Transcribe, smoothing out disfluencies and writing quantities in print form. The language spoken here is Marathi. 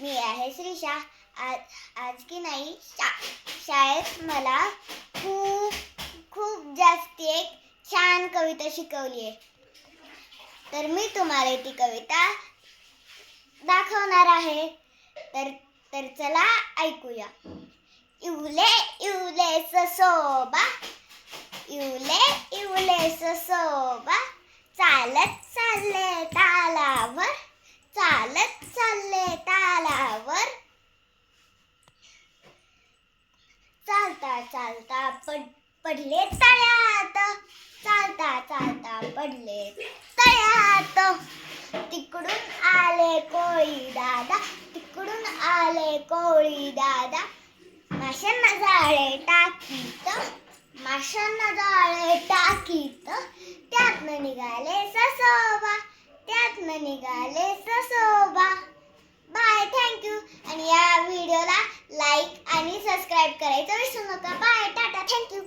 मी आहे श्रीषा. आज की नाही शाळेत मला खूप जास्त एक छान कविता शिकवली आहे. तर मी तुम्हाला ती कविता दाखवणार आहे. तर चला ऐकूया. इवले इवले ससोबा, इवले इवले ससोबा, चालत चालले तालावर, चालत चालले तालावर, चालता चालता पडले तळ्यात, चालता चालता पडले तळ्यात. तिकडून आले कोळी दादा, तिकडून आले कोळी दादा, माशांना जाळे टाकीत, माशांना जाळे टाकीत, त्यातनं निघाले ससोबा, त्यातनं निघाले ससोबा. Bye, thank you. आणि या व्हिडिओला लाईक आणि सबस्क्राईब करायचं विसरू नका. Bye, ta-ta, thank you.